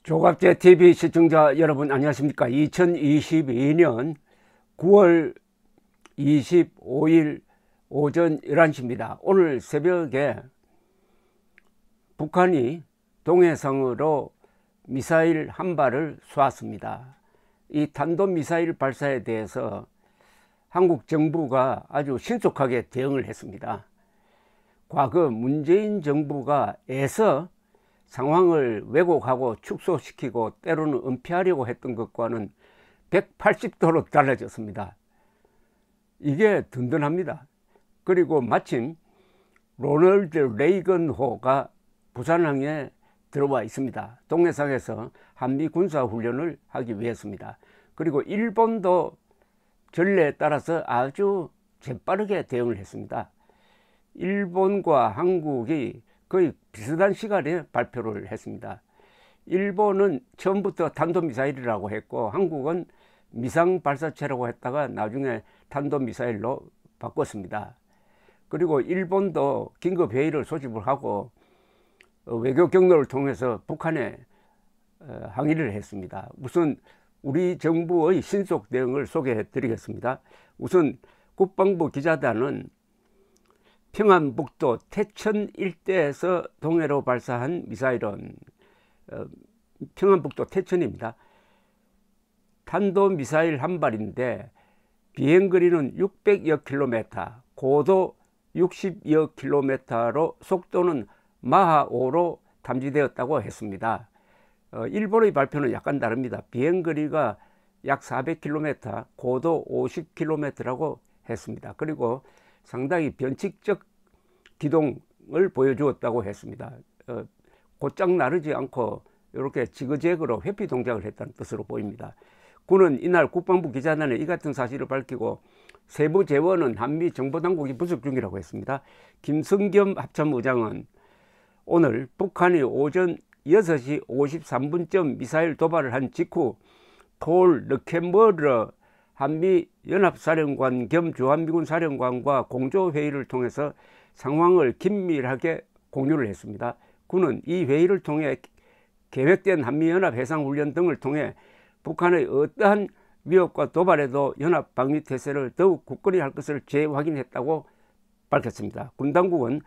조갑제 TV 시청자 여러분 안녕하십니까. 2022년 9월 25일 오전 11시입니다. 오늘 새벽에 북한이 동해상으로 미사일 한 발을 쏘았습니다. 이 탄도미사일 발사에 대해서 한국 정부가 아주 신속하게 대응을 했습니다. 과거 문재인 정부가 애써 상황을 왜곡하고 축소시키고 때로는 은폐하려고 했던 것과는 180도로 달라졌습니다. 이게 든든합니다. 그리고 마침 로널드 레이건호가 부산항에 들어와 있습니다. 동해상에서 한미 군사훈련을 하기 위해서입니다. 그리고 일본도 전례에 따라서 아주 재빠르게 대응을 했습니다. 일본과 한국이 거의 비슷한 시간에 발표를 했습니다. 일본은 처음부터 탄도미사일이라고 했고 한국은 미상발사체라고 했다가 나중에 탄도미사일로 바꿨습니다. 그리고 일본도 긴급회의를 소집을 하고 외교 경로를 통해서 북한에 항의를 했습니다. 우선 우리 정부의 신속 대응을 소개해 드리겠습니다. 우선 국방부 기자단은 평안북도 태천 일대에서 동해로 발사한 미사일은 평안북도 태천입니다. 탄도미사일 한 발인데 비행거리는 600여 킬로미터, 고도 60여 킬로미터로 속도는 마하 5로 탐지되었다고 했습니다. 일본의 발표는 약간 다릅니다. 비행거리가 약 400km, 고도 50km라고 했습니다. 그리고 상당히 변칙적 기동을 보여주었다고 했습니다. 곧장 나르지 않고 이렇게 지그재그로 회피 동작을 했다는 뜻으로 보입니다. 군은 이날 국방부 기자단에 이 같은 사실을 밝히고 세부 재원은 한미 정보당국이 분석 중이라고 했습니다. 김성겸 합참의장은 오늘 북한이 오전 6시 53분쯤 미사일 도발을 한 직후 폴 르케머르 한미연합사령관 겸 주한미군 사령관과 공조회의를 통해서 상황을 긴밀하게 공유를 했습니다. 군은 이 회의를 통해 계획된 한미연합 해상훈련 등을 통해 북한의 어떠한 위협과 도발에도 연합방위태세를 더욱 굳건히 할 것을 재확인했다고 밝혔습니다. 군 당국은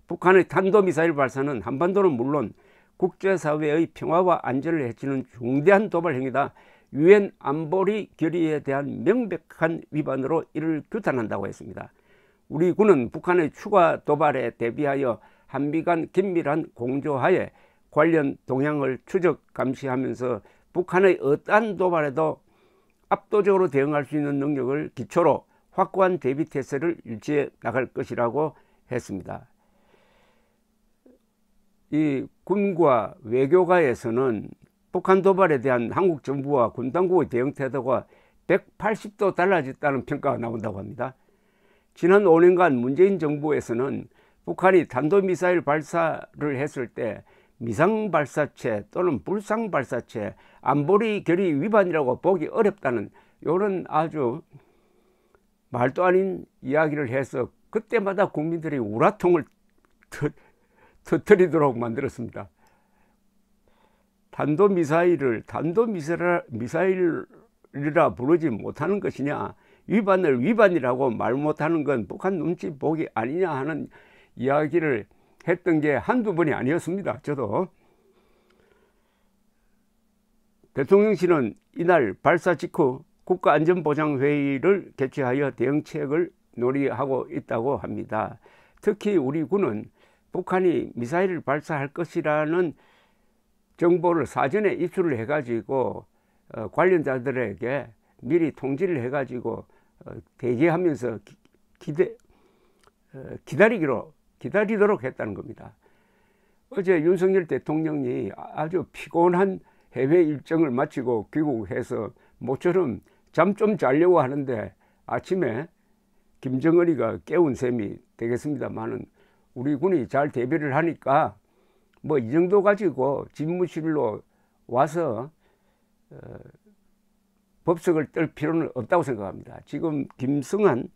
북한의 탄도미사일 발사는 한반도는 물론 국제사회의 평화와 안전을 해치는 중대한 도발 행위다. 유엔 안보리 결의에 대한 명백한 위반으로 이를 규탄한다고 했습니다. 우리 군은 북한의 추가 도발에 대비하여 한미 간 긴밀한 공조하에 관련 동향을 추적 감시하면서 북한의 어떠한 도발에도 압도적으로 대응할 수 있는 능력을 기초로 확고한 대비태세를 유지해 나갈 것이라고 했습니다. 이 군과 외교가에서는 북한 도발에 대한 한국 정부와 군 당국의 대응 태도가 180도 달라졌다는 평가가 나온다고 합니다. 지난 5년간 문재인 정부에서는 북한이 탄도미사일 발사를 했을 때 미상발사체 또는 불상발사체 안보리 결의 위반이라고 보기 어렵다는 이런 아주 말도 아닌 이야기를 해서 그때마다 국민들이 우라통을 터뜨리도록 만들었습니다. 탄도미사일을 탄도미사일이라 부르지 못하는 것이냐, 위반을 위반이라고 말 못하는 건 북한 눈치 보기 아니냐 하는 이야기를 했던 게 한두 번이 아니었습니다. 저도. 대통령실은 이날 발사 직후 국가안전보장회의를 개최하여 대응책을 논의하고 있다고 합니다. 특히 우리 군은 북한이 미사일을 발사할 것이라는 정보를 사전에 입수를 해가지고 관련자들에게 미리 통지를 해가지고 대기하면서 기다리도록 했다는 겁니다. 어제 윤석열 대통령이 아주 피곤한 해외 일정을 마치고 귀국해서 모처럼 잠 좀 자려고 하는데 아침에 김정은이가 깨운 셈이 되겠습니다만은 우리 군이 잘 대비를 하니까 뭐 이 정도 가지고 집무실로 와서 법석을 떨 필요는 없다고 생각합니다. 지금 김승한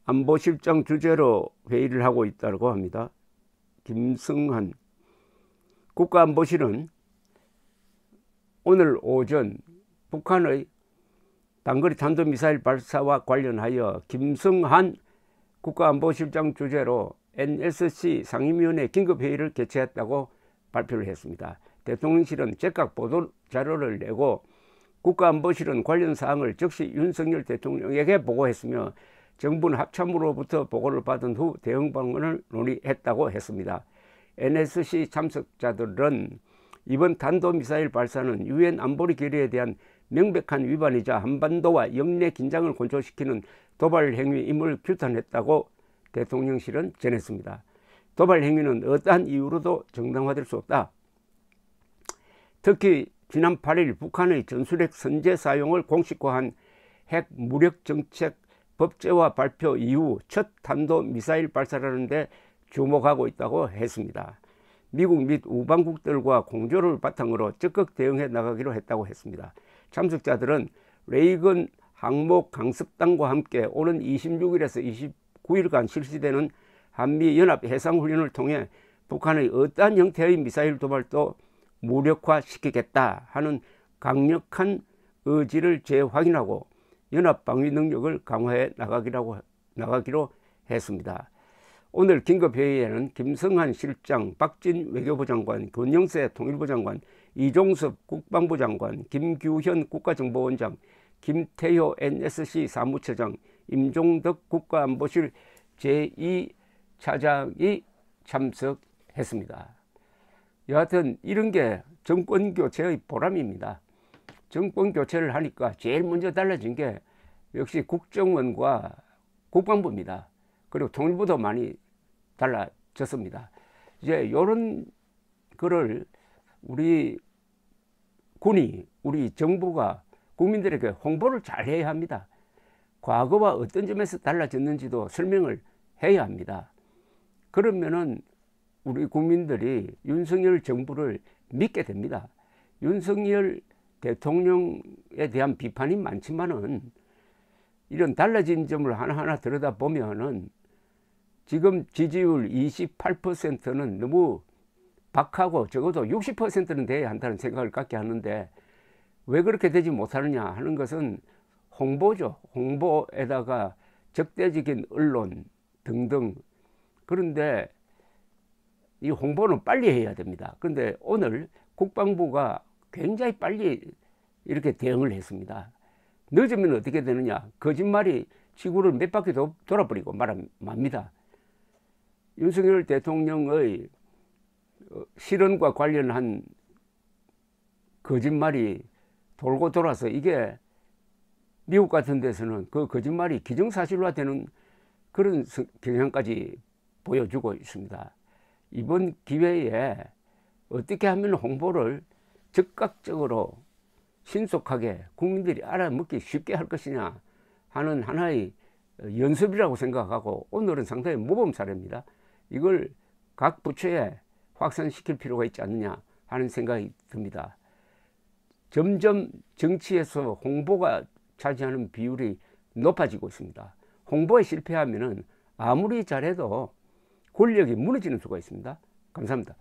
안보실장 주재로 회의를 하고 있다고 합니다. 김승한 국가안보실은 오늘 오전 북한의 단거리 탄도미사일 발사와 관련하여 김성한 국가안보실장 주재로 NSC 상임위원회 긴급회의를 개최했다고 발표를 했습니다. 대통령실은 즉각 보도자료를 내고 국가안보실은 관련 사항을 즉시 윤석열 대통령에게 보고했으며 정부는 합참으로부터 보고를 받은 후 대응 방안을 논의했다고 했습니다. NSC 참석자들은 이번 탄도미사일 발사는 유엔 안보리 결의에 대한 명백한 위반이자 한반도와 영내 긴장을 곤조시키는 도발 행위임을 규탄했다고 대통령실은 전했습니다. 도발 행위는 어떠한 이유로도 정당화될 수 없다. 특히 지난 8일 북한의 전술핵 선제 사용을 공식화한 핵 무력 정책 법제화 발표 이후 첫 탄도미사일 발사라는 데 주목하고 있다고 했습니다. 미국 및 우방국들과 공조를 바탕으로 적극 대응해 나가기로 했다고 했습니다. 참석자들은 레이건 항모 강습단과 함께 오는 26일에서 29일간 실시되는 한미연합 해상훈련을 통해 북한의 어떠한 형태의 미사일 도발도 무력화시키겠다 하는 강력한 의지를 재확인하고 연합 방위 능력을 강화해 나가기로 했습니다. 오늘 긴급회의에는 김성한 실장, 박진 외교부 장관, 권영세 통일부 장관, 이종섭 국방부 장관, 김규현 국가정보원장, 김태효 NSC 사무처장, 임종덕 국가안보실 제2차장이 참석했습니다. 여하튼 이런 게 정권교체의 보람입니다. 정권교체를 하니까 제일 먼저 달라진 게 역시 국정원과 국방부입니다. 그리고 통일부도 많이 달라졌습니다. 이제 이런 거를 우리 군이, 우리 정부가 국민들에게 홍보를 잘 해야 합니다. 과거와 어떤 점에서 달라졌는지도 설명을 해야 합니다. 그러면은 우리 국민들이 윤석열 정부를 믿게 됩니다. 윤석열 대통령에 대한 비판이 많지만은 이런 달라진 점을 하나하나 들여다보면은 지금 지지율 28%는 너무 박하고 적어도 60%는 돼야 한다는 생각을 갖게 하는데 왜 그렇게 되지 못하느냐 하는 것은 홍보죠. 홍보에다가 적대적인 언론 등등. 그런데 이 홍보는 빨리 해야 됩니다. 그런데 오늘 국방부가 굉장히 빨리 이렇게 대응을 했습니다. 늦으면 어떻게 되느냐. 거짓말이 지구를 몇 바퀴 돌아버리고 맙니다. 윤석열 대통령의 실언과 관련한 거짓말이 돌고 돌아서 이게 미국 같은 데서는 그 거짓말이 기정사실화되는 그런 경향까지 보여주고 있습니다. 이번 기회에 어떻게 하면 홍보를 즉각적으로 신속하게 국민들이 알아먹기 쉽게 할 것이냐 하는 하나의 연습이라고 생각하고 오늘은 상당히 모범 사례입니다. 이걸 각 부처에 확산시킬 필요가 있지 않느냐 하는 생각이 듭니다. 점점 정치에서 홍보가 차지하는 비율이 높아지고 있습니다. 홍보에 실패하면은 아무리 잘해도 권력이 무너지는 수가 있습니다. 감사합니다.